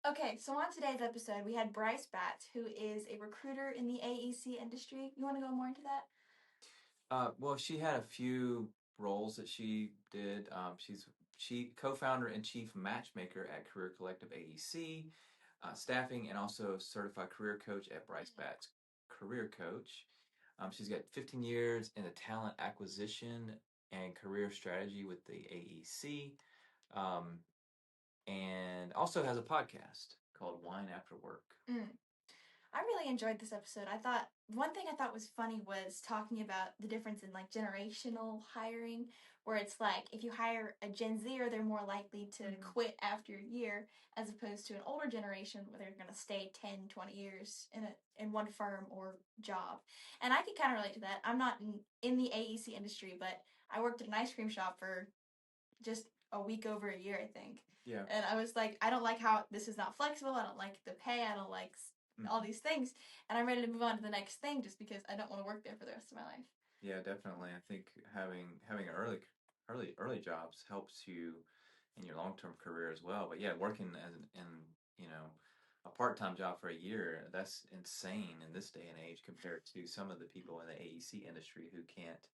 Okay, so on today's episode, we had Bryce Batts, who is a recruiter in the AEC industry. You want to go more into that? Well, she had a few roles that she did. She co-founder and chief matchmaker at Career Collective AEC, staffing, and also certified career coach at Bryce Batts Career Coach. She's got 15 years in the talent acquisition and career strategy with the AEC, um, and also has a podcast called Wine After Work. I really enjoyed this episode. I thought one thing I thought was funny was talking about the difference in like generational hiring, where it's like if you hire a Gen Zer, they're more likely to quit after a year, as opposed to an older generation where they're going to stay 10, 20 years in one firm or job. And I can kind of relate to that. I'm not in the AEC industry, but I worked at an ice cream shop for just a week over a year, I think. Yeah. And I was like, I don't like how this is not flexible. I don't like the pay. I don't like all these things. And I'm ready to move on to the next thing just because I don't want to work there for the rest of my life. Yeah, definitely. I think having early jobs helps you in your long-term career as well. But yeah, working as in a part-time job for a year, that's insane in this day and age compared to some of the people in the AEC industry who can't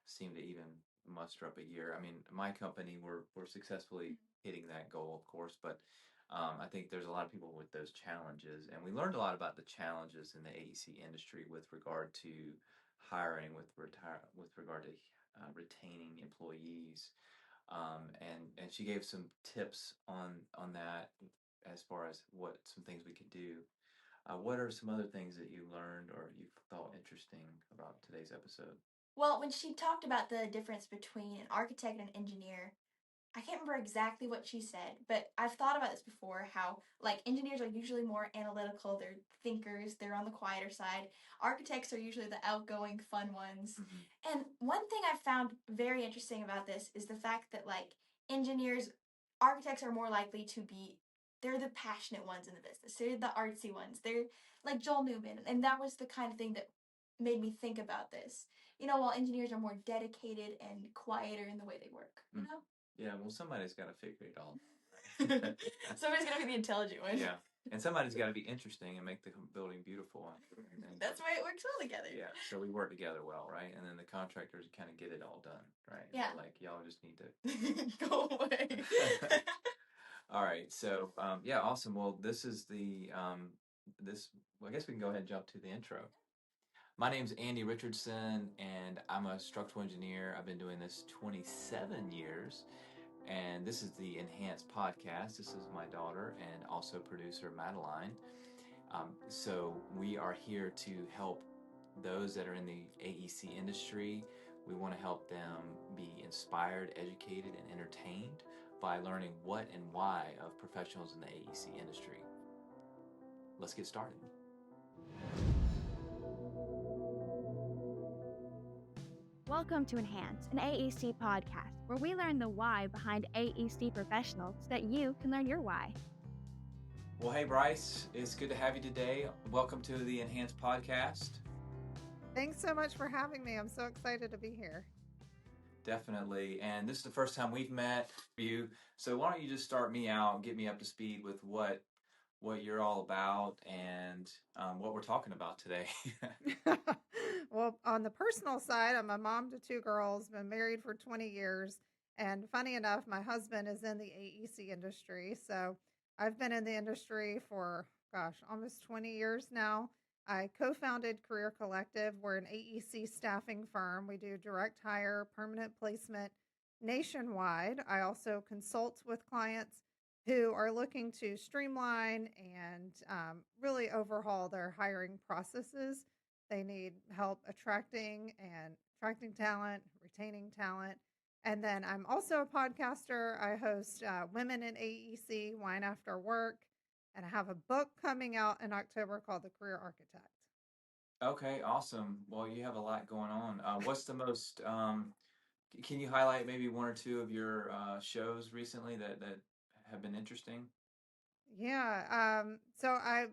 seem to even muster up a year. I mean, my company, we're successfully hitting that goal, of course, but I think there's a lot of people with those challenges, and we learned a lot about the challenges in the AEC industry with regard to hiring, with regard to retaining employees, and she gave some tips on that as far as what some things we could do. What are some other things that you learned or you thought interesting about today's episode? Well, when she talked about the difference between an architect and an engineer, I can't remember exactly what she said, but I've thought about this before how, like, engineers are usually more analytical, they're thinkers, they're on the quieter side. Architects are usually the outgoing, fun ones. And one thing I found very interesting about this is the fact that, like, engineers, architects are more likely to be, they're the passionate ones in the business, they're the artsy ones, they're like Joel Newman. And that was the kind of thing that made me think about this. While engineers are more dedicated and quieter in the way they work, you know? Yeah, well, somebody's got to figure it all. Somebody's got to be the intelligent one. Yeah, and somebody's got to be interesting and make the building beautiful. That's why it works well together. Yeah, so we work together well, right? And then the contractors kind of get it all done, right? Yeah. Like, y'all just need to go away. All right, so yeah, awesome. Well, this is well, I guess we can go ahead and jump to the intro. My name's Andy Richardson, and I'm a structural engineer. I've been doing this 27 years, and this is the Enhanced Podcast. This is my daughter and also producer Madeline. So we are here to help those that are in the AEC industry. We want to help them be inspired, educated, and entertained by learning what and why of professionals in the AEC industry. Let's get started. Welcome to Enhance, an AEC podcast where we learn the why behind AEC professionals so that you can learn your why. Well, hey, Bryce, it's good to have you today. Welcome to the Enhanced Podcast. Thanks so much for having me. I'm so excited to be here. Definitely. And this is the first time we've met you. So why don't you just start me out, get me up to speed with what you're all about and what we're talking about today. Well, on the personal side, I'm a mom to 2 girls, been married for 20 years. And funny enough, my husband is in the AEC industry. So I've been in the industry for, almost 20 years now. I co-founded Career Collective. We're an AEC staffing firm. We do direct hire, permanent placement nationwide. I also consult with clients who are looking to streamline and really overhaul their hiring processes. They need help attracting talent, retaining talent. And then I'm also a podcaster. I host Women in AEC, Wine After Work, and I have a book coming out in October called The Career Architect. Okay, awesome. Well, you have a lot going on. What's the most, can you highlight maybe one or two of your shows recently that have been interesting? Yeah. So I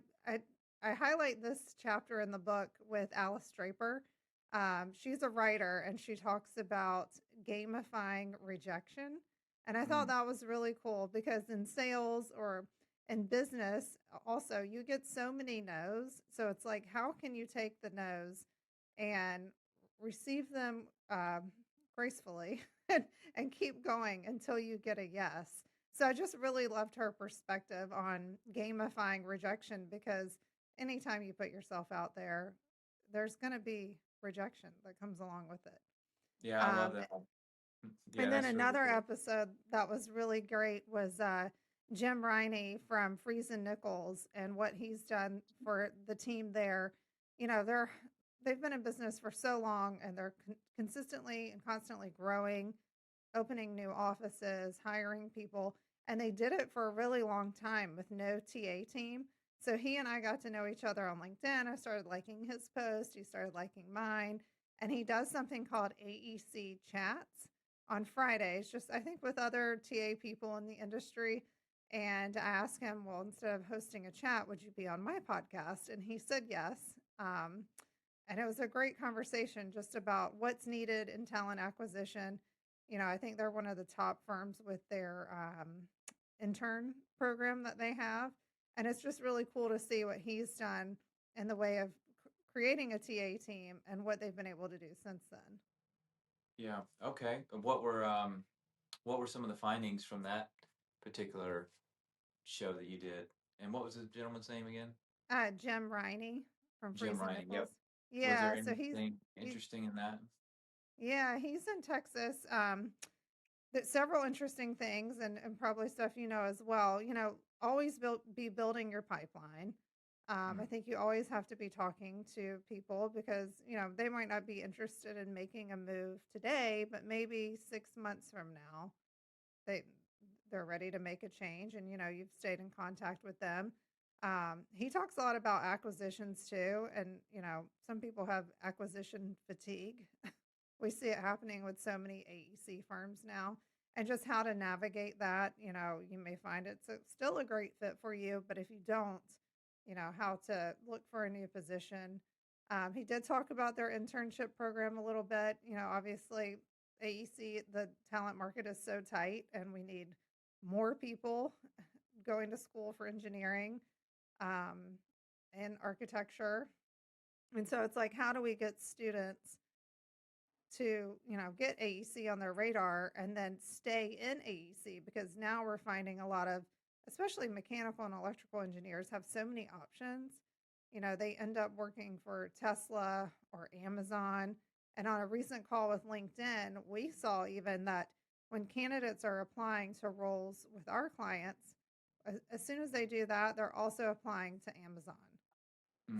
highlight this chapter in the book with Alice Draper. She's a writer and she talks about gamifying rejection. And I thought that was really cool because in sales or in business, also, you get so many no's. So it's like, how can you take the no's and receive them gracefully and keep going until you get a yes? So I just really loved her perspective on gamifying rejection, because anytime you put yourself out there, there's going to be rejection that comes along with it. Yeah, I love that. Yeah, And then that's really another cool. episode that was really great was Jim Riney from Freeze and Nichols, and what he's done for the team there. You know, they've been in business for so long, and they're consistently and constantly growing, opening new offices, hiring people, and they did it for a really long time with no TA team. So he and I got to know each other on LinkedIn. I started liking his post, he started liking mine, and he does something called AEC chats on Fridays, just I think with other TA people in the industry. And I asked him, well, instead of hosting a chat, would you be on my podcast? And he said yes. And it was a great conversation just about what's needed in talent acquisition. You know, I think they're one of the top firms with their intern program that they have. And it's just really cool to see what he's done in the way of creating a TA team and what they've been able to do since then. Yeah. Okay. What were some of the findings from that particular show that you did? And what was the gentleman's name again? Jim Riney from Jim Freeze and Riney. Yep. Nichols. Was there Yeah, so anything he's interesting in that? yeah, he's in Texas. There's several interesting things, and probably stuff you know as well. You know, always be building your pipeline. I think you always have to be talking to people, because you know they might not be interested in making a move today, but maybe 6 months from now they they're ready to make a change, and you know you've stayed in contact with them. He talks a lot about acquisitions too, and you know some people have acquisition fatigue. We see it happening with so many AEC firms now, and just how to navigate that. You know, you may find it's still a great fit for you, but if you don't, you know, how to look for a new position. He did talk about their internship program a little bit. You know, obviously, AEC, the talent market is so tight, and we need more people going to school for engineering and architecture. And so it's like, how do we get students to, you know, get AEC on their radar and then stay in AEC? Because now we're finding a lot of, especially mechanical and electrical engineers, have so many options. You know, they end up working for Tesla or Amazon. And on a recent call with LinkedIn, we saw even that when candidates are applying to roles with our clients, as soon as they do that, they're also applying to Amazon.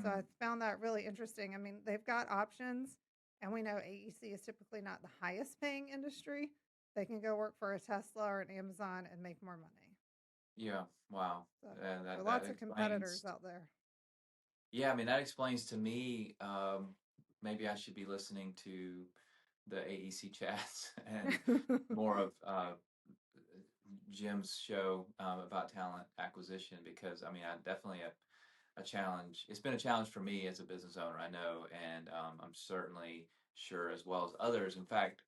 So I found that really interesting. I mean, they've got options, and we know AEC is typically not the highest paying industry. They can go work for a Tesla or an Amazon and make more money. Yeah. Wow. So And there are that lots of explains. competitors out there. Yeah, I mean that explains to me. Maybe I should be listening to the AEC chats and more of Jim's show about talent acquisition, because I mean I definitely a challenge. It's been a challenge for me as a business owner, I know, and I'm certainly sure as well as others. In fact,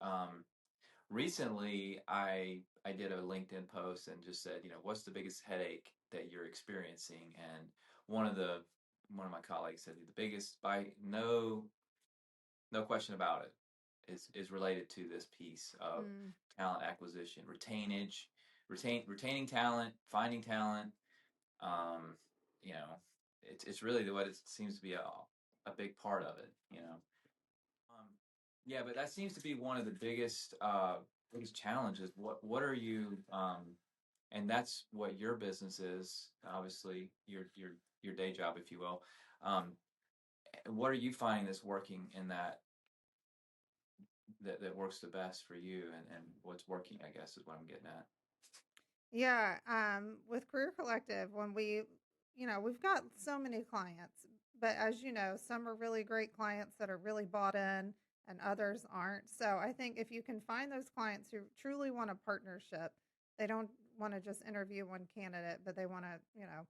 recently I did a LinkedIn post and just said, you know, what's the biggest headache that you're experiencing? And one of the one of my colleagues said the biggest, by no question about it, is related to this piece of talent acquisition, retaining talent, finding talent. Um, you know, it's really what it seems to be a big part of it. You know, yeah, but that seems to be one of the biggest challenges. What are you and that's what your business is, obviously your day job, if you will. Um, what are you finding that's working in that works the best for you, and what's working, I guess, is what I'm getting at. Yeah, with Career Collective, when you know, we've got so many clients, but as you know, some are really great clients that are really bought in, and others aren't. So I think if you can find those clients who truly want a partnership, they don't want to just interview one candidate, but they want to, you know,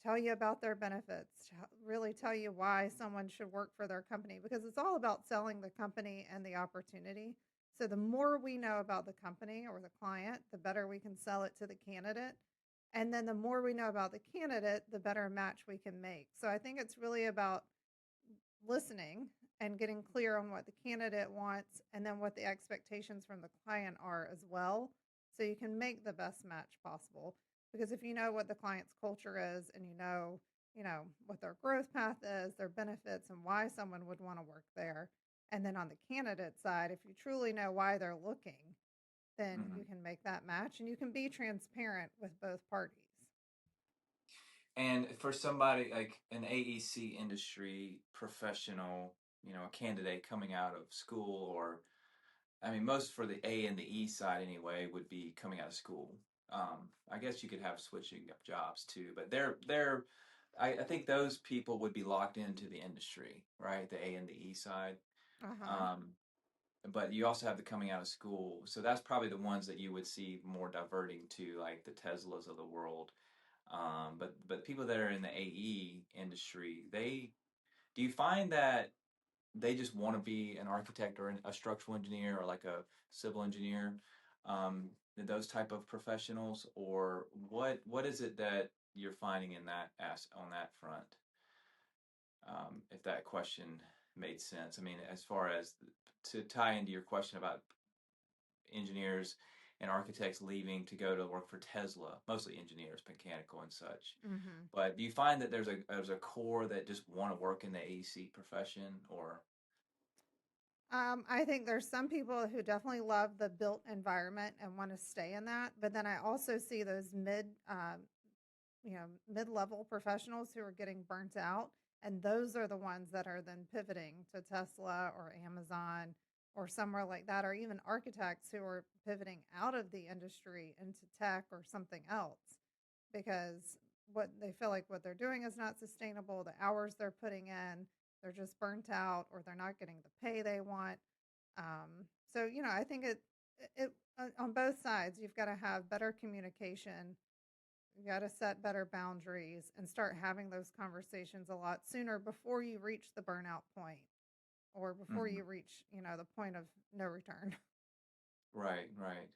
tell you about their benefits, really tell you why someone should work for their company, because it's all about selling the company and the opportunity. So the more we know about the company or the client, the better we can sell it to the candidate. And then the more we know about the candidate, the better match we can make. So I think it's really about listening and getting clear on what the candidate wants and then what the expectations from the client are as well. So you can make the best match possible. Because if you know what the client's culture is and you know, what their growth path is, their benefits, and why someone would want to work there. And then on the candidate side, if you truly know why they're looking, then Mm-hmm. you can make that match and you can be transparent with both parties. And for somebody like an AEC industry professional, you know, a candidate coming out of school, or I mean, most for the A and the E side anyway would be coming out of school. I guess you could have switching up jobs too, but I think those people would be locked into the industry, right? The A and the E side. Uh-huh. Um, but you also have the coming out of school, so that's probably the ones that you would see more diverting to, like the Teslas of the world. But people that are in the AE industry, they do you find that they just want to be an architect or a structural engineer or like a civil engineer, those type of professionals, or what is it that you're finding in that on that front? If that question made sense. I mean, as far as to tie into your question about engineers and architects leaving to go to work for Tesla, mostly engineers, mechanical and such. Mm-hmm. But do you find that there's a core that just want to work in the AEC profession, or? I think there's some people who definitely love the built environment and want to stay in that. But then I also see those mid-level professionals who are getting burnt out. And those are the ones that are then pivoting to Tesla or Amazon or somewhere like that, or even architects who are pivoting out of the industry into tech or something else because what they feel like what they're doing is not sustainable. The hours they're putting in, they're just burnt out, or they're not getting the pay they want. So I think it on both sides, you've got to have better communication. You got to set better boundaries and start having those conversations a lot sooner before you reach the burnout point or before Mhm. you reach, the point of no return. Right, right.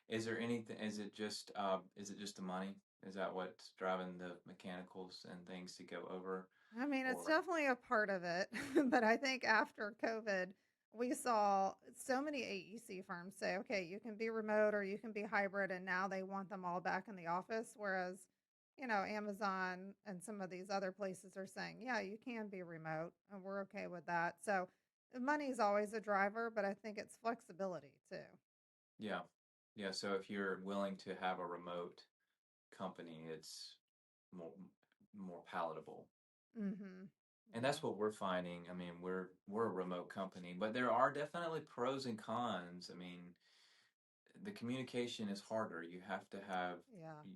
Is there anything? Is it just the money? Is that what's driving the mechanicals and things to go over, I mean, it's or? definitely a part of it. But I think after COVID, we saw so many AEC firms say, okay, you can be remote or you can be hybrid. And now they want them all back in the office. Whereas, Amazon and some of these other places are saying, yeah, you can be remote and we're okay with that. So money is always a driver, but I think it's flexibility too. Yeah, yeah. So if you're willing to have a remote company, it's more more palatable. Mm-hmm. And Yeah. that's what we're finding. I mean, we're a remote company, but there are definitely pros and cons. I mean, the communication is harder. Yeah.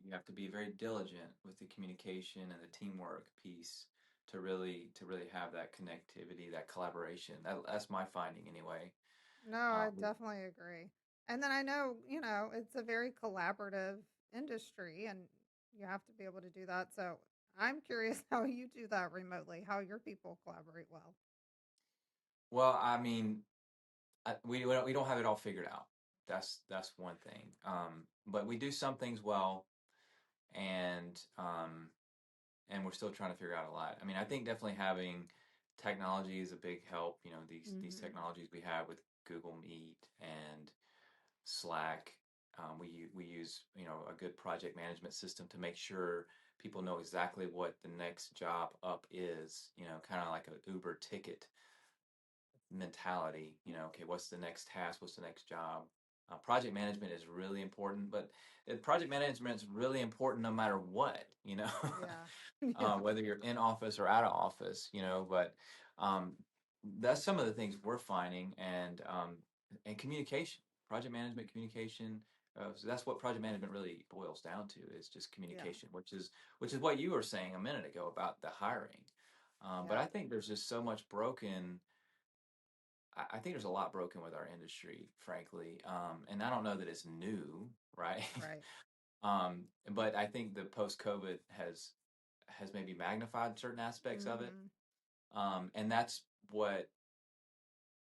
You have to be very diligent with the communication and the teamwork piece to really have that connectivity, that collaboration. That's my finding anyway. No, I Um, definitely agree. And then I know, it's a very collaborative industry and you have to be able to do that. So I'm curious how you do that remotely, how your people collaborate well. well, I mean, we don't have it all figured out. That's one thing. But we do some things well, and and we're still trying to figure out a lot. I mean, I think definitely having technology is a big help. You know, these Mm-hmm. technologies we have with Google Meet and Slack. We use a good project management system to make sure people know exactly what the next job up is. You know, kind of like an Uber ticket mentality. You know, okay, what's the next task? What's the next job? Project management is really important, but project management is really important no matter what. You know, Yeah. Yeah. whether you're in office or out of office. You know, but um, that's some of the things we're finding, and communication, project management, communication. So that's what project management really boils down to, is just Yeah. communication, which is what you were saying a minute ago about the hiring. But Yeah. I think there's just so much broken. I think there's a lot broken with our industry, frankly. And I don't know that it's new, right? Right. But I think the post-COVID has maybe magnified certain aspects of it. Mm-hmm. And that's what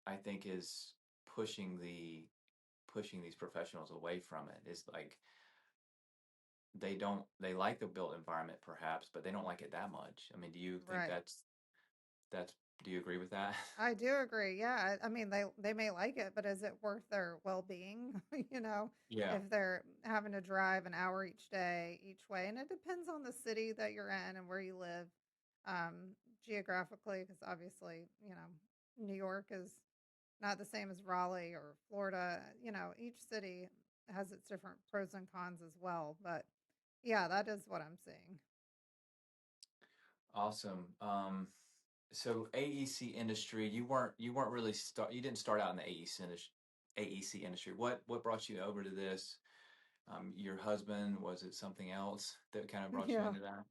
I think is pushing these professionals away from it. Is like they like the built environment perhaps, but they don't like it that much. I mean, do you think Right. that's do you agree with that? I do agree. Yeah. I mean, they may like it, but is it worth their well-being? You know, Yeah. if they're having to drive an hour each day, each way, and it depends on the city that you're in and where you live, geographically, because obviously, New York is not the same as Raleigh or Florida. Each city has its different pros and cons as well. But yeah, that is what I'm seeing. Awesome. So AEC industry, you weren't really you didn't start out in the AEC industry. What brought you over to this? Your husband, was it something else that kind of brought you Yeah. into that?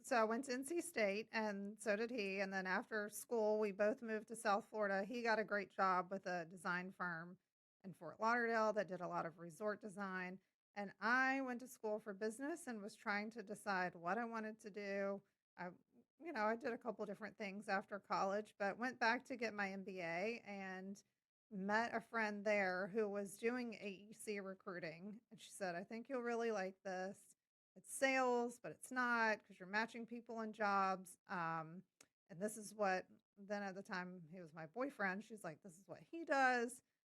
So I went to NC State, and so did he. And then after school, we both moved to South Florida. He got a great job with a design firm in Fort Lauderdale that did a lot of resort design. And I went to school for business and was trying to decide what I wanted to do. I, I did a couple different things after college, but went back to get my MBA and met a friend there who was doing AEC recruiting. And she said, I think you'll really like this. It's sales, but it's not because you're matching people in jobs. And this is what, then at the time he was my boyfriend, she's like, this is what he does.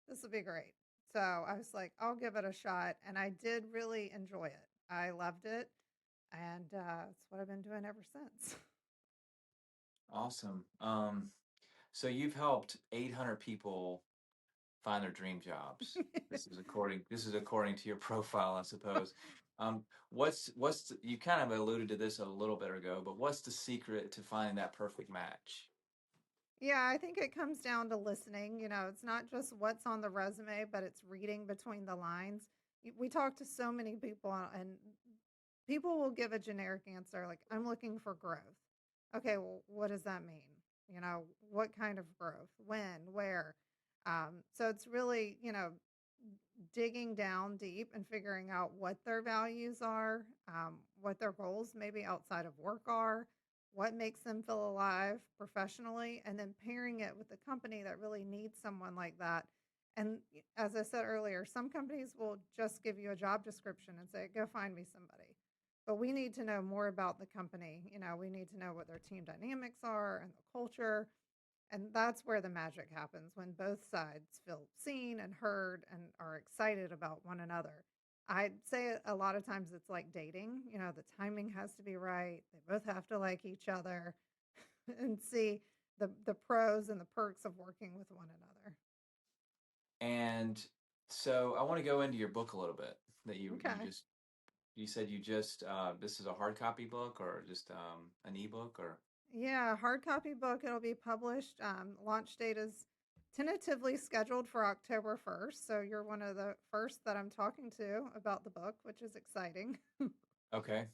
This will be great. So I was like, I'll give it a shot. And I did really enjoy it. I loved it. And it's what I've been doing ever since. Awesome. So you've helped 800 people find their dream jobs. This is according to your profile, I suppose. You kind of alluded to this a little bit ago, but what's the secret to finding that perfect match? Yeah, I think it comes down to listening. It's not just what's on the resume, but it's reading between the lines. We talk to so many people, and people will give a generic answer like, I'm looking for growth. Okay, well, what does that mean? What kind of growth? When? Where? So it's really, digging down deep and figuring out what their values are, what their goals maybe outside of work are, what makes them feel alive professionally, and then pairing it with a company that really needs someone like that. And as I said earlier, some companies will just give you a job description and say, go find me somebody. But we need to know more about the company. We need to know what their team dynamics are and the culture, and that's where the magic happens when both sides feel seen and heard and are excited about one another. I'd say a lot of times it's like dating. The timing has to be right. They both have to like each other and see the pros and the perks of working with one another. And so I want to go into your book a little bit that Okay. you said this is a hard copy book or just an ebook or Yeah, hard copy book. It'll be published. Launch date is tentatively scheduled for October 1st. So you're one of the first that I'm talking to about the book, which is exciting. okay,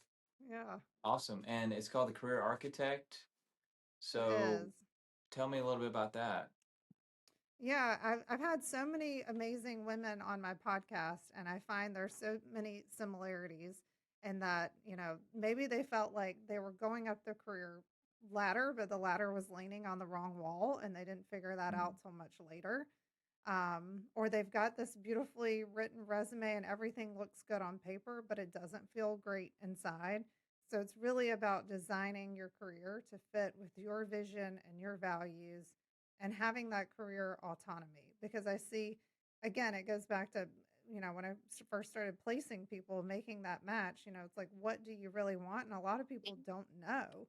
Yeah, awesome. And it's called The Career Architect. it So is. tell me a little bit about that. Yeah, I've had so many amazing women on my podcast, and I find there's so many similarities in that, maybe they felt like they were going up their career ladder, but the ladder was leaning on the wrong wall, and they didn't figure that Mm. out till much later. Or they've got this beautifully written resume and everything looks good on paper, but it doesn't feel great inside. So it's really about designing your career to fit with your vision and your values and having that career autonomy. Because I see, again, it goes back to, when I first started placing people, making that match, it's like, what do you really want? And a lot of people don't know.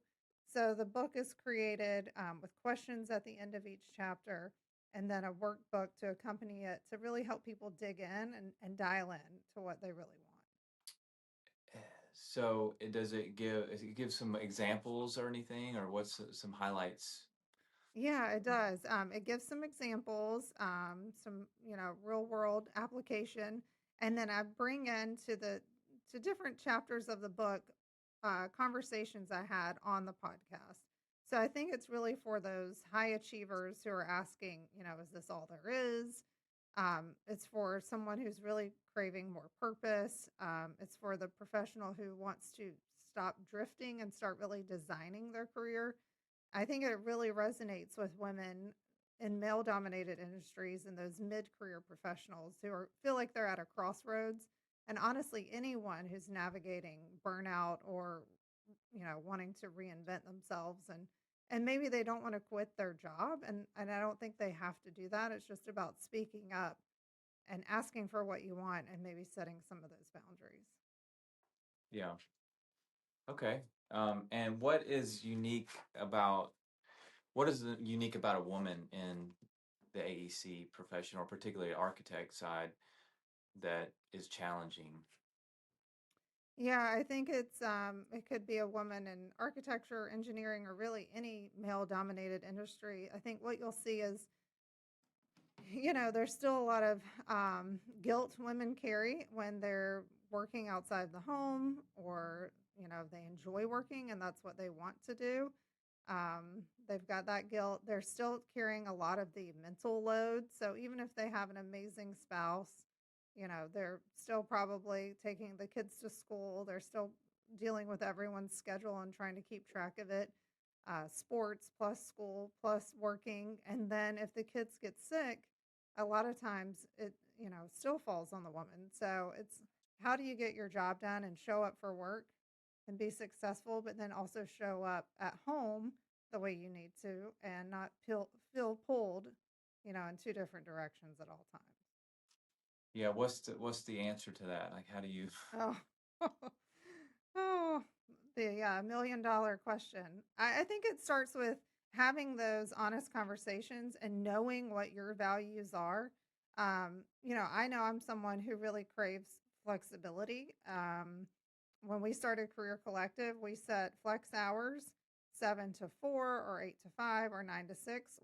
So the book is created with questions at the end of each chapter and then a workbook to accompany it to really help people dig in and dial in to what they really want. So does it give some examples or anything, or what's some highlights? Yeah, it does. It gives some examples, some real world application, and then I bring into the to different chapters of the book conversations I had on the podcast. So I think it's really for those high achievers who are asking, is this all there is? It's for someone who's really craving more purpose. It's for the professional who wants to stop drifting and start really designing their career. I think it really resonates with women in male dominated industries and those mid career professionals who feel like they're at a crossroads And honestly, anyone who's navigating burnout or, wanting to reinvent themselves and maybe they don't want to quit their job. And I don't think they have to do that. It's just about speaking up and asking for what you want and maybe setting some of those boundaries. Yeah. Okay. And what is unique about a woman in the AEC profession, or particularly architect side, that is challenging? Yeah, I think it could be a woman in architecture, engineering, or really any male dominated industry. I think what you'll see is, there's still a lot of guilt women carry when they're working outside the home, or, they enjoy working and that's what they want to do. They've got that guilt. They're still carrying a lot of the mental load. So even if they have an amazing spouse, they're still probably taking the kids to school. They're still dealing with everyone's schedule and trying to keep track of it. Sports plus school plus working. And then if the kids get sick, a lot of times it, still falls on the woman. So it's, how do you get your job done and show up for work and be successful, but then also show up at home the way you need to and not feel pulled, in two different directions at all times. Yeah, what's the answer to that? Like, how do you? Oh, oh, the $1 million question. I think it starts with having those honest conversations and knowing what your values are. I know I'm someone who really craves flexibility. When we started Career Collective, we set flex hours 7 to 4 or 8 to 5 or 9 to 6,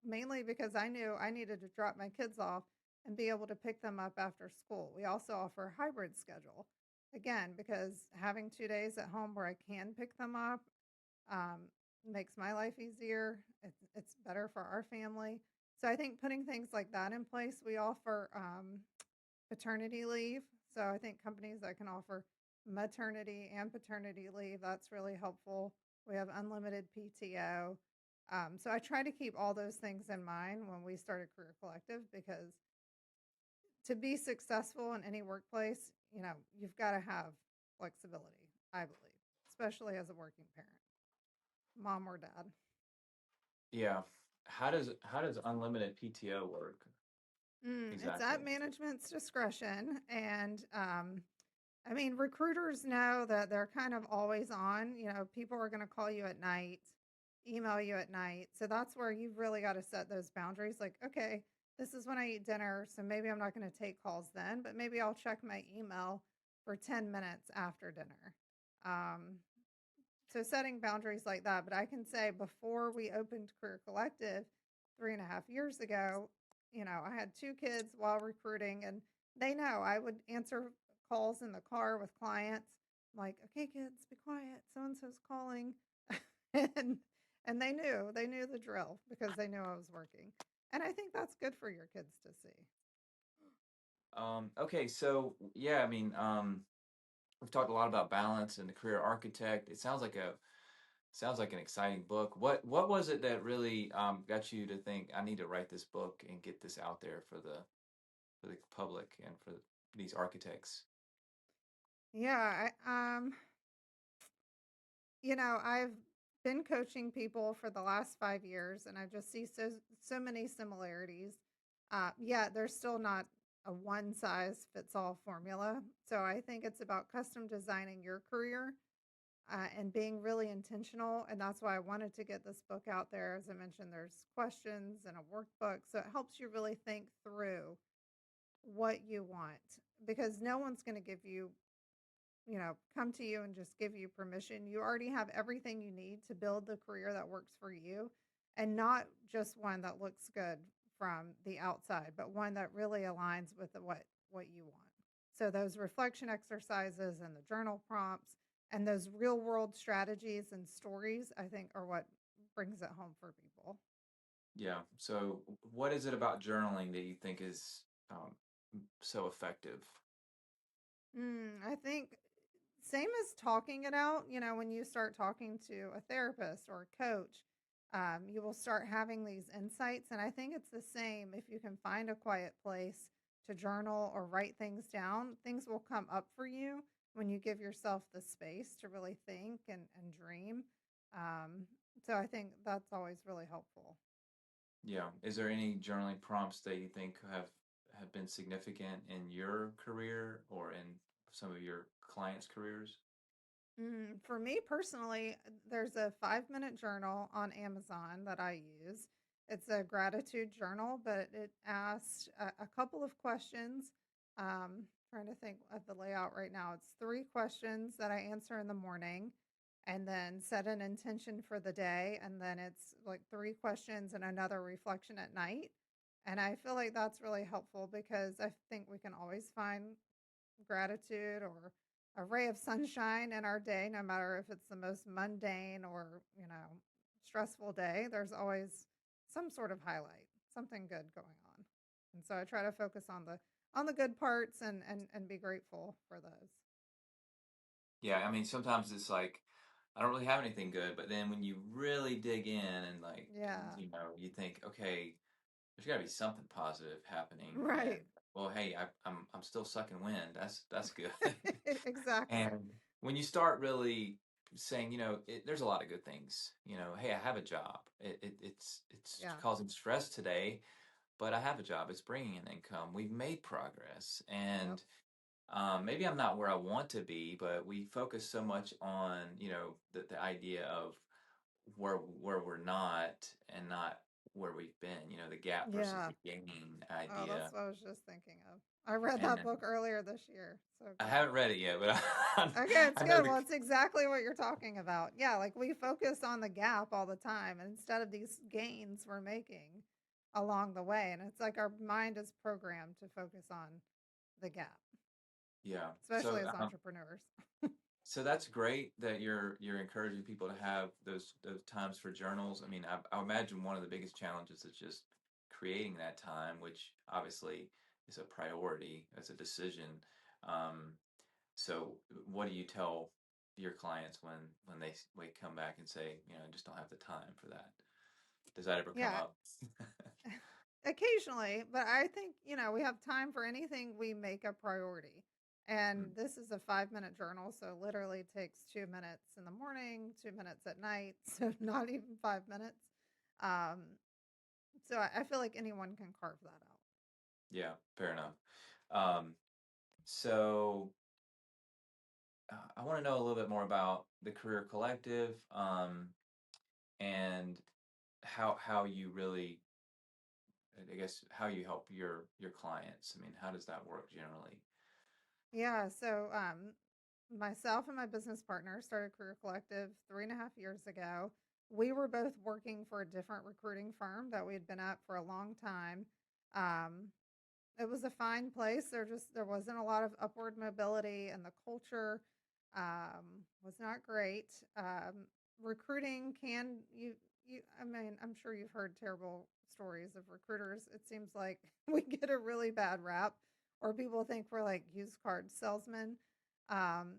mainly because I knew I needed to drop my kids off and be able to pick them up after school. We also offer a hybrid schedule, again, because having 2 days at home where I can pick them up um, makes my life easier. It's better for our family. So I think putting things like that in place, we offer paternity leave. So I think companies that can offer maternity and paternity leave, that's really helpful. We have unlimited PTO. So I try to keep all those things in mind when we started Career Collective, because to be successful in any workplace, you've got to have flexibility, I believe, especially as a working parent, mom or dad. Yeah. How does unlimited PTO work It's exactly? at management's discretion. And I mean, recruiters know that they're kind of always on. People are going to call you at night, email you at night. So that's where you've really got to set those boundaries. Like, okay, this is when I eat dinner. So maybe I'm not going to take calls then, but maybe I'll check my email for 10 minutes after dinner. Um, so setting boundaries like that. But I can say before we opened Career Collective 3.5 years ago, I had 2 kids while recruiting, and they know I would answer calls in the car with clients. I'm like, okay, kids, be quiet. So and so's calling, and they knew the drill because they knew I was working. And I think that's good for your kids to see. Okay, so yeah, I mean, we've talked a lot about balance and the career architect. It sounds like an exciting book. What was it that really got you to think I need to write this book and get this out there for the public and for these architects? Yeah, I've been coaching people for the last 5 years, and I just see so many similarities. Yeah, there's still not a one size fits all formula. So I think it's about custom designing your career and being really intentional. And that's why I wanted to get this book out there. As I mentioned, there's questions and a workbook, so it helps you really think through what you want, because no one's going to come to you and just give you permission. You already have everything you need to build the career that works for you, and not just one that looks good from the outside, but one that really aligns with what you want. So those reflection exercises and the journal prompts and those real world strategies and stories, I think, are what brings it home for people. Yeah. So what is it about journaling that you think is so effective? I think same as talking it out, when you start talking to a therapist or a coach, you will start having these insights. And I think it's the same if you can find a quiet place to journal or write things down, things will come up for you when you give yourself the space to really think and dream. Um, so I think that's always really helpful. Yeah. Is there any journaling prompts that you think have been significant in your career or in some of your clients' careers? For me personally, there's a 5-minute journal on Amazon that I use. It's a gratitude journal, but it asks a couple of questions. Trying to think of the layout right now. It's 3 questions that I answer in the morning and then set an intention for the day. And then it's like 3 questions and another reflection at night. And I feel like that's really helpful because I think we can always find gratitude or a ray of sunshine in our day, no matter if it's the most mundane or, stressful day. There's always some sort of highlight, something good going on. And so I try to focus on the good parts and be grateful for those. Yeah, I mean, sometimes it's like I don't really have anything good, but then when you really dig in and like, Yeah. you think, okay, there's got to be something positive happening, and Right. well, hey, I'm still sucking wind. That's good. Exactly. And when you start really saying, there's a lot of good things. Hey, I have a job. It's Yeah. causing stress today, but I have a job. It's bringing an income. We've made progress, Yep. and maybe I'm not where I want to be, but we focus so much on, the idea of where we're not and not where we've been, the gap versus Yeah. the gain Oh, that's idea. what I was just thinking of. I read And that book earlier this year. So I good. haven't read it yet, but Okay, it's I know good. Well, it's exactly what you're talking about. Yeah, like we focus on the gap all the time instead of these gains we're making along the way. And it's like our mind is programmed to focus on the gap, yeah. especially as entrepreneurs. So that's great that you're encouraging people to have those times for journals. I mean, I imagine one of the biggest challenges is just creating that time, which obviously is a priority, as a decision. Um, so what do you tell your clients when they come back and say, I just don't have the time for that? Does that ever come Yeah, up? occasionally, but I think, we have time for anything we make a priority. And Mm, this is a 5-minute journal. So literally takes 2 minutes in the morning, 2 minutes at night. So not even 5 minutes. Um, so I feel like anyone can carve that out. yeah, fair enough. Um, so I want to know a little bit more about the Career Collective. And how you really, I guess, how you help your clients. I mean, how does that work generally? Yeah. So myself and my business partner started Career Collective 3.5 years ago. We were both working for a different recruiting firm that we had been at for a long time. Um, it was a fine place. There wasn't a lot of upward mobility, and the culture was not great. Recruiting can you. I mean, I'm sure you've heard terrible stories of recruiters. It seems like we get a really bad rap, or people think we're like used card salesmen. Um,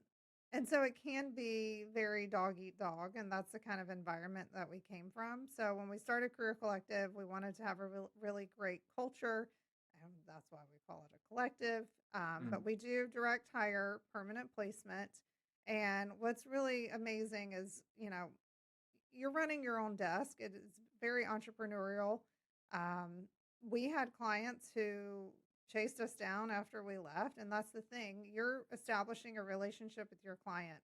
and so it can be very dog eat dog, and that's the kind of environment that we came from. So when we started Career Collective, we wanted to have a really great culture, and that's why we call it a collective. Mm, But we do direct hire, permanent placement. And what's really amazing is, you're running your own desk. It is very entrepreneurial. Um, we had clients who chased us down after we left. And that's the thing, you're establishing a relationship with your client.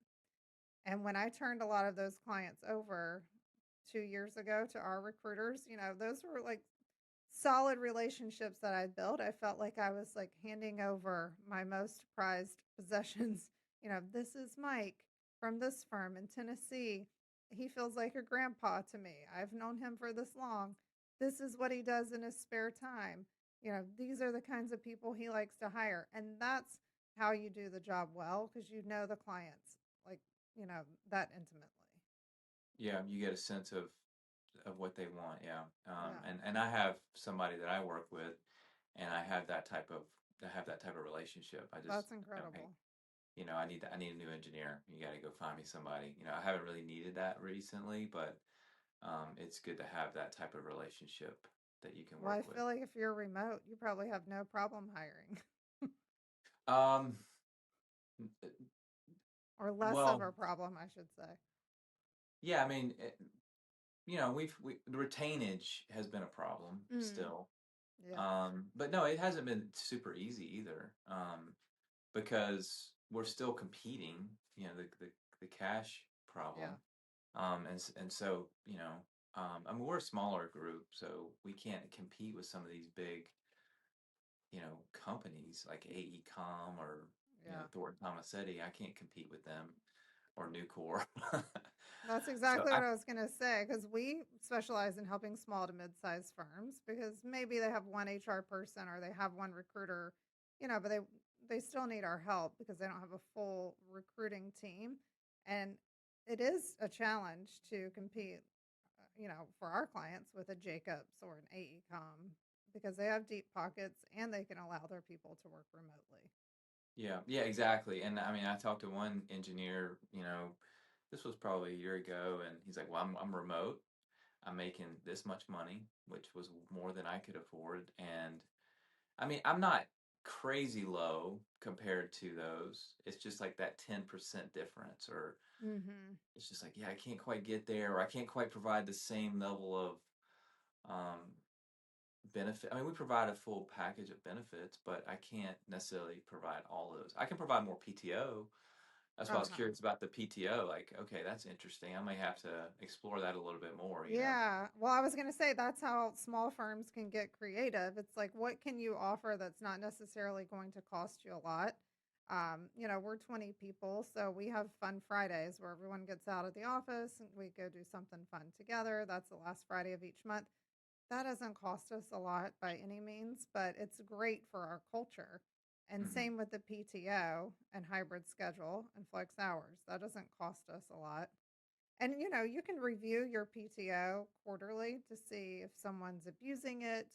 And when I turned a lot of those clients over 2 years ago to our recruiters, those were like solid relationships that I built. I felt like I was like handing over my most prized possessions. This is Mike from this firm in Tennessee. He feels like a grandpa to me. I've known him for this long. This is what he does in his spare time. These are the kinds of people he likes to hire. And that's how you do the job well, because you know the clients like, that intimately. yeah, you get a sense of what they want. Yeah. Yeah, And I have somebody that I work with, and I have that type of relationship. I just, that's hey, incredible. I need a new engineer. You got to go find me somebody. I haven't really needed that recently, but it's good to have that type of relationship that you can Well, I work with. feel like if you're remote, you probably have no problem hiring. Um, Or less of well, a problem, I should say. yeah, I mean, the retainage has been a problem Mm, still. yeah, But no, it hasn't been super easy either. Because we're still competing, the cash problem. yeah, And so, I mean, we're a smaller group, so we can't compete with some of these big, companies like AECom or, yeah. Thornton Tomasetti. I can't compete with them or Nucor. That's So exactly what I was going to say because we specialize in helping small to mid-sized firms because maybe they have one HR person or they have one recruiter, but they still need our help because they don't have a full recruiting team, and it is a challenge to compete, for our clients with a Jacobs or an AECom because they have deep pockets and they can allow their people to work remotely. yeah, yeah, exactly. And I mean, I talked to one engineer, this was probably a year ago, and he's like, "Well, I'm remote. I'm making this much money, which was more than I could afford. And I mean, I'm not crazy low compared to those. It's just like that 10% difference, or Mm-hmm. it's just like, yeah, I can't quite get there, or I can't quite provide the same level of um, benefit. I mean, we provide a full package of benefits, but I can't necessarily provide all of those. I can provide more PTO. That's why I was Uh-huh. curious about the PTO. Like, okay, that's interesting. I may have to explore that a little bit more. Yeah. Well, I was going to say that's how small firms can get creative. It's like, what can you offer that's not necessarily going to cost you a lot? We're 20 people, so we have fun Fridays where everyone gets out of the office and we go do something fun together. That's the last Friday of each month. That doesn't cost us a lot by any means, but it's great for our culture. And Hmm. same with the PTO and hybrid schedule and flex hours. That doesn't cost us a lot. And you can review your PTO quarterly to see if someone's abusing it.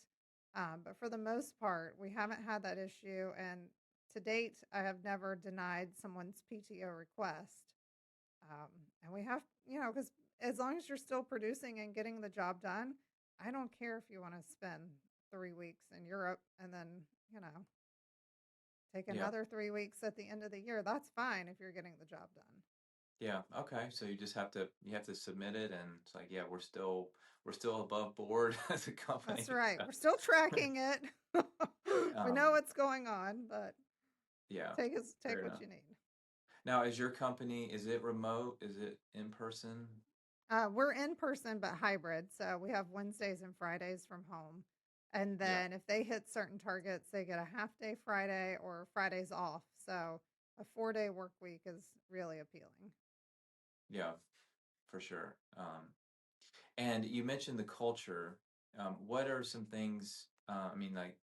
But for the most part, we haven't had that issue. And to date, I have never denied someone's PTO request. Um, and we have, because as long as you're still producing and getting the job done, I don't care if you want to spend 3 weeks in Europe and then, you know, take Yeah. another 3 weeks at the end of the year. That's fine if you're getting the job done. Yeah. Okay. So you have to submit it, and it's like, yeah, we're still above board as a That's company. right. We're still tracking it. We know Um, what's going on, but yeah, take fair what enough. you need. Now, is your company, is it remote? Is it in person? We're in person but hybrid, so we have Wednesdays and Fridays from home. And Yeah. then if they hit certain targets, they get a half day Friday or Fridays off. So a 4-day work week is really appealing. Yeah, for sure. And you mentioned the culture. What are some things? I mean, like,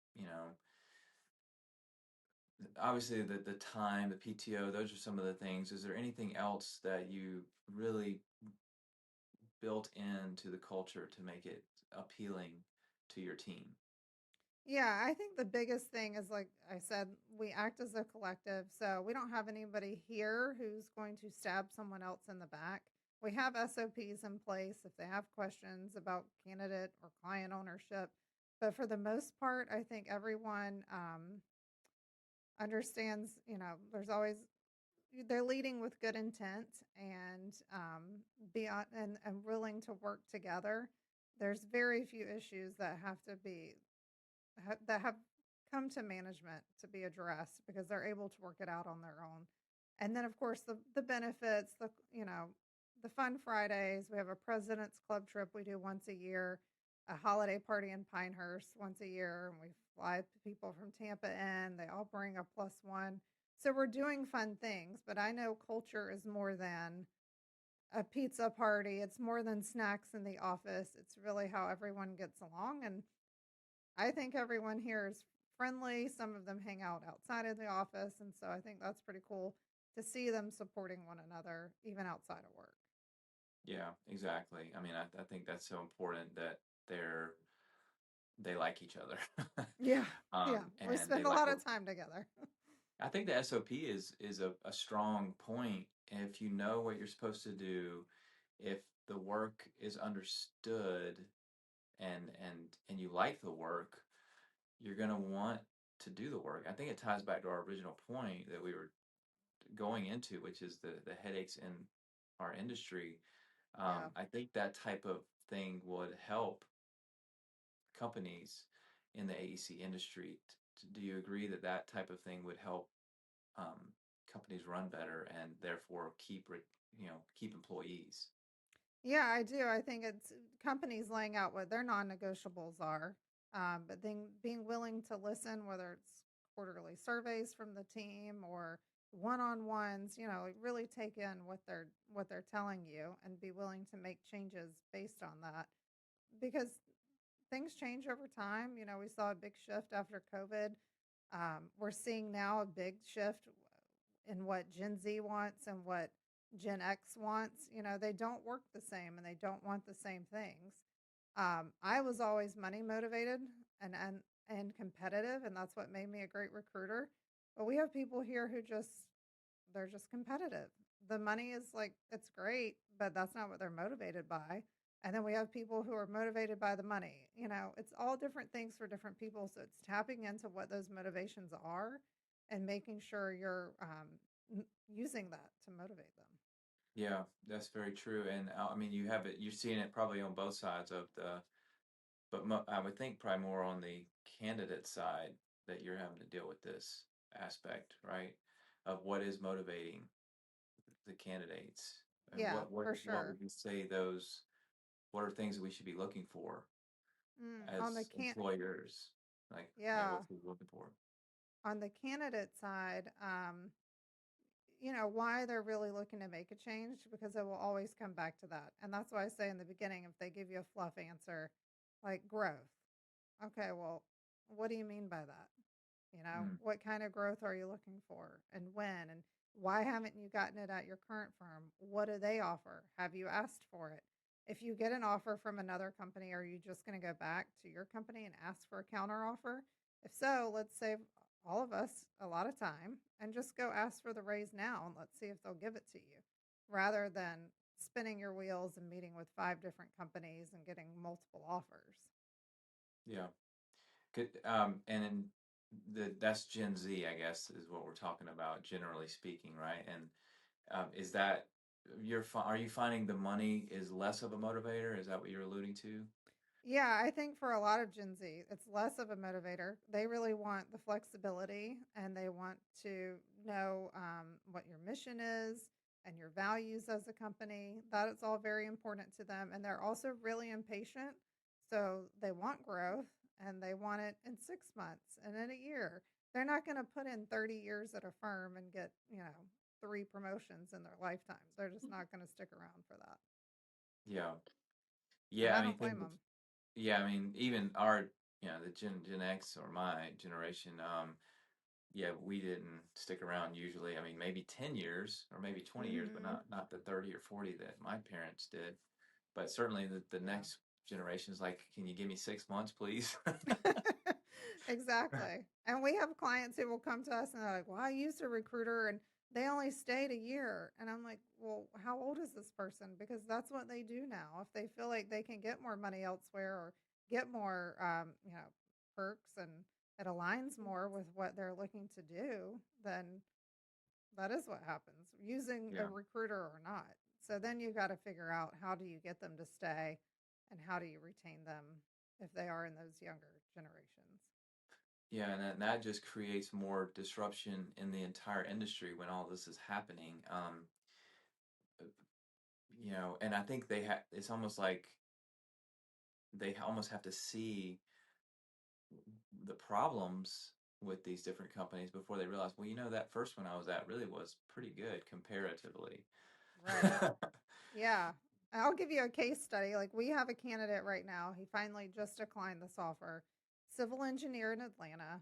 obviously the time, the PTO, those are some of the things. Is there anything else that you really built into the culture to make it appealing to your team? Yeah, I think the biggest thing is, like I said, we act as a collective. So we don't have anybody here who's going to stab someone else in the back. We have SOPs in place if they have questions about candidate or client ownership. But for the most part, I think everyone understands, there's always, they're leading with good intent and beyond and willing to work together. There's very few issues that have to be that have come to management to be addressed because they're able to work it out on their own. And then, of course, the benefits, the fun Fridays. We have a President's Club trip we do once a year, a holiday party in Pinehurst once a year, and we fly people from Tampa in. They all bring a plus one. So we're doing fun things, but I know culture is more than a pizza party. It's more than snacks in the office. It's really how everyone gets along. And I think everyone here is friendly. Some of them hang out outside of the office. And so I think that's pretty cool to see them supporting one another, even outside of work. Yeah, exactly. I mean, I think that's so important that they like each other. Yeah. Yeah. We And they spend a like lot what of time together. I think the SOP is a strong point. If you know what you're supposed to do, if the work is understood, and you like the work, you're going to want to do the work. I think it ties back to our original point that we were going into, which is the headaches in our industry. Yeah. I think that type of thing would help companies in the AEC industry. Do you agree that that type of thing would help um, companies run better and therefore keep employees? Yeah, I do. I think it's companies laying out what their non-negotiables are, but then being willing to listen, whether it's quarterly surveys from the team or one-on-ones, like really take in what they're telling you and be willing to make changes based on that. Because things change over time. We saw a big shift after COVID. We're seeing now a big shift in what Gen Z wants and what Gen X wants. They don't work the same and they don't want the same things. I was always money motivated and competitive, and that's what made me a great recruiter. But we have people here who they're just competitive. The money is like it's great, but that's not what they're motivated by. And then we have people who are motivated by the money. It's all different things for different people. So it's tapping into what those motivations are and making sure you're using that to motivate them. Yeah, that's very true. And I mean, you're seeing it probably on both sides of but I would think probably more on the candidate side that you're having to deal with this aspect, right? Of what is motivating the candidates and Yeah, for what sure. would you say what are things that we should be looking for On the as can employers? Like, yeah, Yeah, what should we be looking for? on the candidate side, why they're really looking to make a change because it will always come back to that. And that's why I say in the beginning, if they give you a fluff answer like growth, okay, well, what do you mean by that? Mm, What kind of growth are you looking for and when? And why haven't you gotten it at your current firm? What do they offer? Have you asked for it? If you get an offer from another company, are you just going to go back to your company and ask for a counter offer? If so, let's save all of us a lot of time and just go ask for the raise now and let's see if they'll give it to you rather than spinning your wheels and meeting with 5 different companies and getting multiple offers. yeah. Good. And then that's Gen Z, I guess, is what we're talking about, generally speaking, right? And is that are you finding the money is less of a motivator? Is that what you're alluding to? Yeah, I think for a lot of Gen Z, it's less of a motivator. They really want the flexibility and they want to know what your mission is and your values as a company. That is all very important to them. And they're also really impatient. So they want growth and they want it in 6 months and in a year. They're not going to put in 30 years at a firm and get, 3 promotions in their lifetimes. They're just not going to stick around for that. Yeah. And Yeah, I I mean, don't blame them. yeah, I mean, even the Gen X or my generation, yeah, we didn't stick around usually. I mean, maybe 10 years or maybe 20 years, but Hmm. not the 30 or 40 that my parents did. But certainly the Yeah. next generation is like, can you give me 6 months, please? Exactly. And we have clients who will come to us and they're like, well, I used a recruiter and they only stayed a year. And I'm like, well, how old is this person? Because that's what they do now. If they feel like they can get more money elsewhere or get more, perks and it aligns more with what they're looking to do, then that is what happens, using a Yeah. recruiter or not. So then you got to figure out how do you get them to stay and how do you retain them if they are in those younger generations. Yeah, and that just creates more disruption in the entire industry when all this is happening. And I think it's almost like they almost have to see the problems with these different companies before they realize, well, that first one I was at really was pretty good comparatively. Right. Yeah. I'll give you a case study. Like we have a candidate right now. He finally just declined this offer. Civil engineer in Atlanta.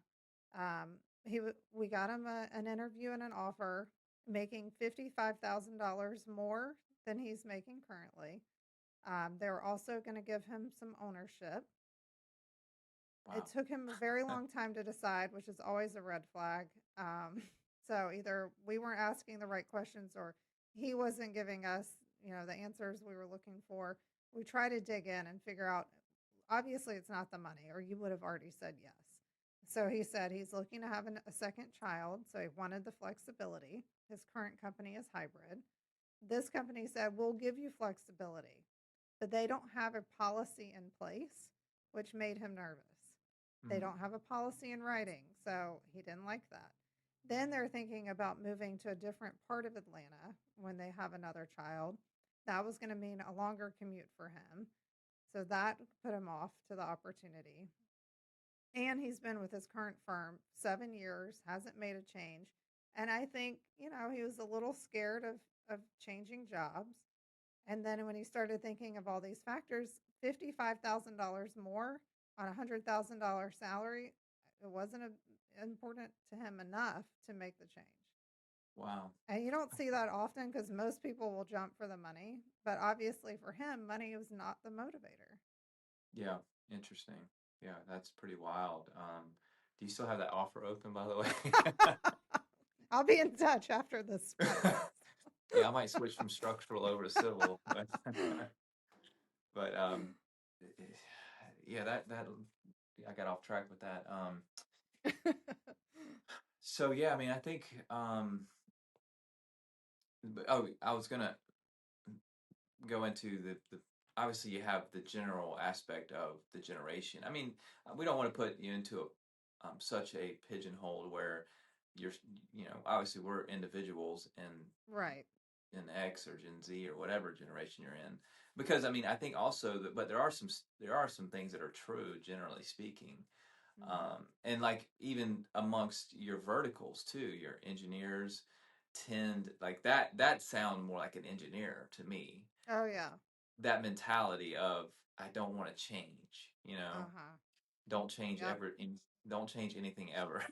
We got him an interview and an offer, making $55,000 more than he's making currently. They were also going to give him some ownership. It Wow. took him a very long time to decide, which is always a red flag. Um, so either we weren't asking the right questions or he wasn't giving us, the answers we were looking for. We try to dig in and figure out obviously it's not the money, or you would have already said yes. So he said he's looking to have a second child. So he wanted the flexibility. His current company is hybrid. This company said, we'll give you flexibility, but they don't have a policy in place, which made him nervous. They don't have a policy in writing, so he didn't like that. Then they're thinking about moving to a different part of Atlanta when they have another child. That was going to mean a longer commute for him. So that put him off to the opportunity. And he's been with his current firm 7 years, hasn't made a change. And I think, he was a little scared of changing jobs. And then when he started thinking of all these factors, $55,000 more on a $100,000 salary, it wasn't important to him enough to make the change. Wow. And you don't see that often because most people will jump for the money. But obviously for him, money was not the motivator. Yeah, interesting. Yeah, that's pretty wild. Do you still have that offer open, by the way? I'll be in touch after this. Yeah, I might switch from structural over to civil, but yeah, that I got off track with that. So yeah, I mean, I think I was gonna go into the obviously you have the general aspect of the generation. I mean, we don't want to put you into such a pigeonhole where you're, obviously we're individuals Right. in X or Gen Z or whatever generation you're in. Because I mean, I think also that, but there are some things that are true, generally speaking. And like even amongst your verticals too, your engineers tend like that sound more like an engineer to me. Oh, yeah. That mentality of I don't want to change, Uh-huh. don't change Yep. ever, don't change anything ever.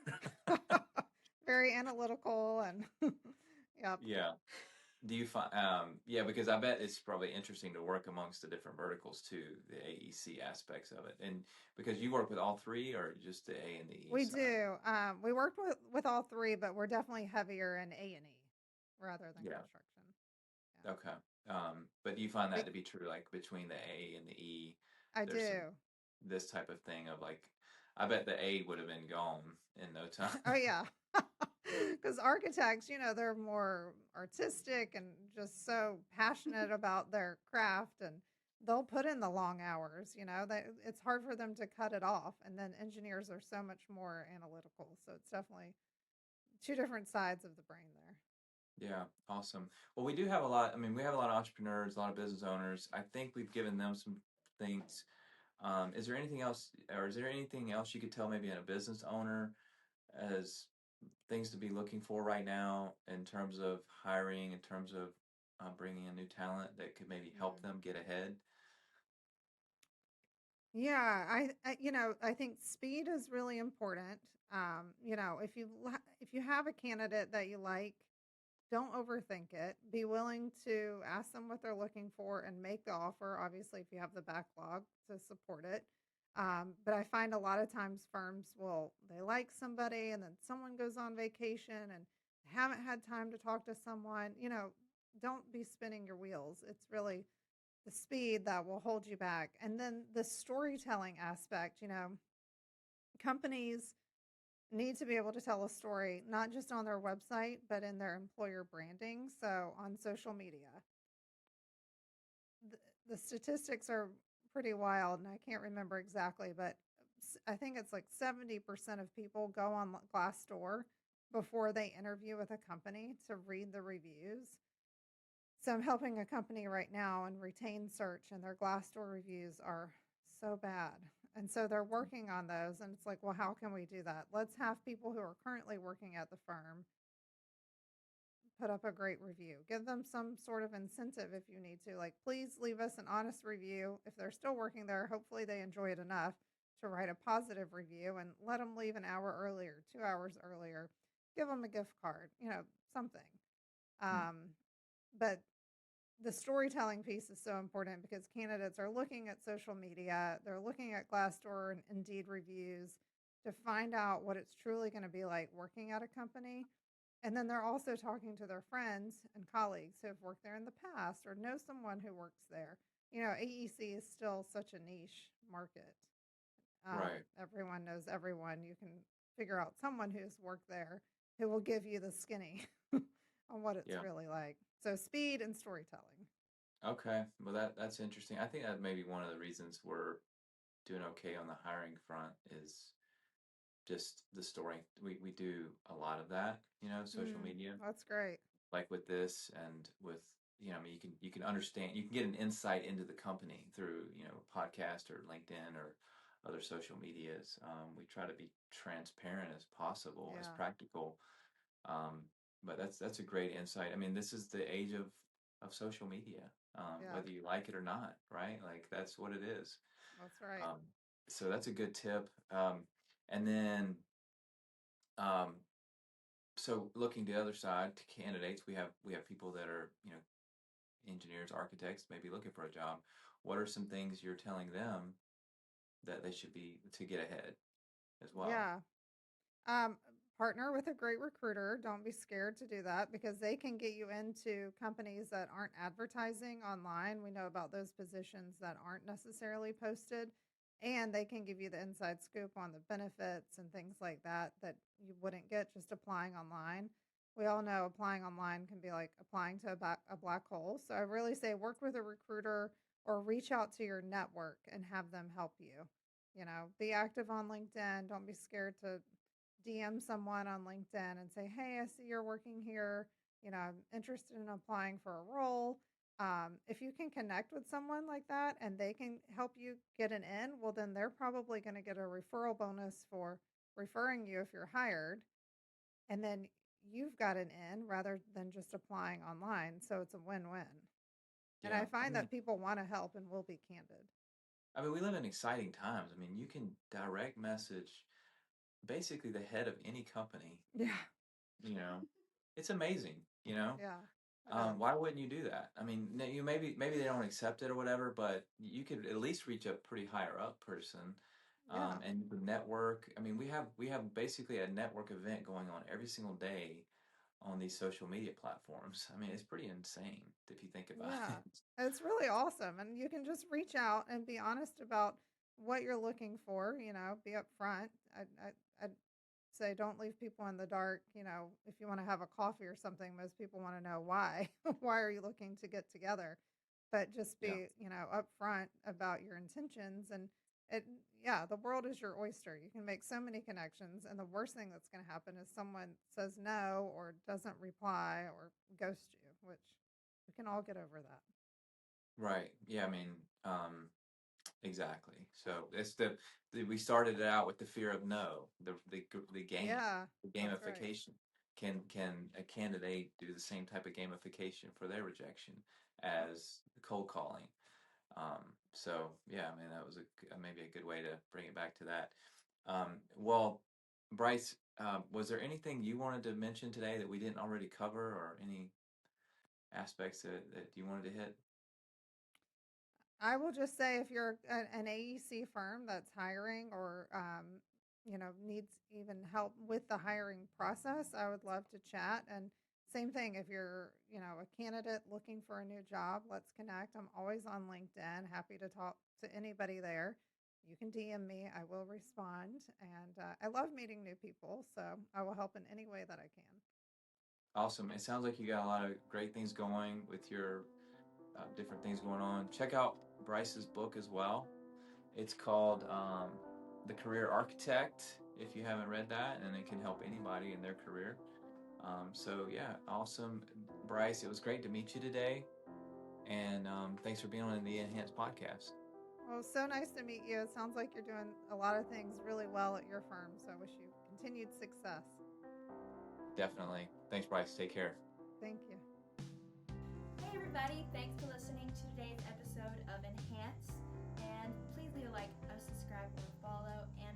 Very analytical and yep. Yeah. Do you find, yeah, because I bet it's probably interesting to work amongst the different verticals too, the AEC aspects of it. And because you work with all three or just the A and the E We side? do. We worked with all three, but we're definitely heavier in A&E rather than Yeah. construction. Yeah. Okay. But do you find that to be true, like between the A and the E, I there's do. this type of thing of like, I bet the A would have been gone in no time. Oh, yeah. Because architects, they're more artistic and just so passionate about their craft, and they'll put in the long hours. It's hard for them to cut it off. And then engineers are so much more analytical. So it's definitely two different sides of the brain there. Yeah, awesome. Well, we do have a lot. I mean, we have a lot of entrepreneurs, a lot of business owners. I think we've given them some things. Is there anything else, or is there anything else you could tell maybe in a business owner as things to be looking for right now in terms of hiring, in terms of bringing in new talent that could maybe help Mm. them get ahead? Yeah, I think speed is really important. If you have a candidate that you like, don't overthink it. Be willing to ask them what they're looking for and make the offer. Obviously, if you have the backlog to support it. But I find a lot of times firms they like somebody and then someone goes on vacation and haven't had time to talk to someone. Don't be spinning your wheels. It's really the speed that will hold you back. And then the storytelling aspect, companies need to be able to tell a story, not just on their website, but in their employer branding. So on social media, the statistics are pretty wild, and I can't remember exactly, but I think it's like 70% of people go on Glassdoor before they interview with a company to read the reviews. So I'm helping a company right now in retain search, and their Glassdoor reviews are so bad. And so they're working on those. And it's like, well, how can we do that? Let's have people who are currently working at the firm put up a great review. Give them some sort of incentive if you need to. Like, please leave us an honest review. If they're still working there, hopefully they enjoy it enough to write a positive review, and let them leave an hour earlier, 2 hours earlier. Give them a gift card, something. But the storytelling piece is so important because candidates are looking at social media, they're looking at Glassdoor and Indeed reviews to find out what it's truly going to be like working at a company. And then they're also talking to their friends and colleagues who have worked there in the past or know someone who works there. AEC is still such a niche market. Right. Everyone knows everyone. You can figure out someone who's worked there who will give you the skinny on what it's Yeah. really like. So speed and storytelling. Okay. Well, that's interesting. I think that may be one of the reasons we're doing okay on the hiring front is just the story. We do a lot of that, social media, That's great. like with this and with, I mean, you can understand, you can get an insight into the company through, podcast or LinkedIn or other social medias. We try to be transparent as possible, as Yeah. practical. But that's a great insight. I mean, this is the age of social media, Yeah. whether you like it or not, right? Like that's what it is. That's right. So that's a good tip. And then, um, so looking to the other side to candidates, we have people that are, engineers, architects, maybe looking for a job. What are some things you're telling them that they should be to get ahead as well? Yeah. Um, Partner with a great recruiter. Don't be scared to do that because they can get you into companies that aren't advertising online. We know about those positions that aren't necessarily posted, and they can give you the inside scoop on the benefits and things like that that you wouldn't get just applying online. We all know applying online can be like applying to a black hole. So I really say work with a recruiter or reach out to your network and have them help you. Be active on LinkedIn. Don't be scared to DM someone on LinkedIn and say, hey, I see you're working here. I'm interested in applying for a role. If you can connect with someone like that and they can help you get an in, well, then they're probably going to get a referral bonus for referring you if you're hired. And then you've got an in rather than just applying online. So it's a win-win. And I Yeah, find that people want to help and will be candid. I mean, we live in exciting times. I mean, you can direct message basically the head of any company. Yeah. It's amazing. Yeah. It is. Why wouldn't you do that? I mean, you maybe they don't accept it or whatever, but you could at least reach a pretty higher up person, Yeah. and the network. I mean, we have basically a network event going on every single day on these social media platforms. I mean, it's pretty insane if you think about Yeah, it. it's really awesome. And you can just reach out and be honest about what you're looking for, be upfront. I'd say don't leave people in the dark. If you want to have a coffee or something, most people want to know why. Why are you looking to get together? But just Yeah, be, upfront about your intentions. And yeah, the world is your oyster. You can make so many connections. And the worst thing that's going to happen is someone says no or doesn't reply or ghost you, which we can all get over that. right. Yeah, I mean, exactly. So it's we started it out with the fear of no, the game, Yeah, the that's right. gamification. Can a candidate do the same type of gamification for their rejection as cold calling? So yeah, I mean that was maybe a good way to bring it back to that. Well, Bryce, was there anything you wanted to mention today that we didn't already cover, or any aspects that you wanted to hit? I will just say if you're an AEC firm that's hiring or needs even help with the hiring process, I would love to chat. And same thing if you're a candidate looking for a new job, let's connect. I'm always on LinkedIn, happy to talk to anybody there. You can DM me, I will respond. And I love meeting new people, so I will help in any way that I can. Awesome. It sounds like you got a lot of great things going with your different things going on. Check out Bryce's book as well. It's called The Career Architect, if you haven't read that, and it can help anybody in their career. So, yeah, awesome. Bryce, it was great to meet you today. And thanks for being on the Enhanced podcast. Well, so nice to meet you. It sounds like you're doing a lot of things really well at your firm, so I wish you continued success. Definitely. Thanks, Bryce. Take care. Thank you. Hey everybody, thanks for listening to today's episode of Enhance. And please leave a like, a subscribe, or a follow. And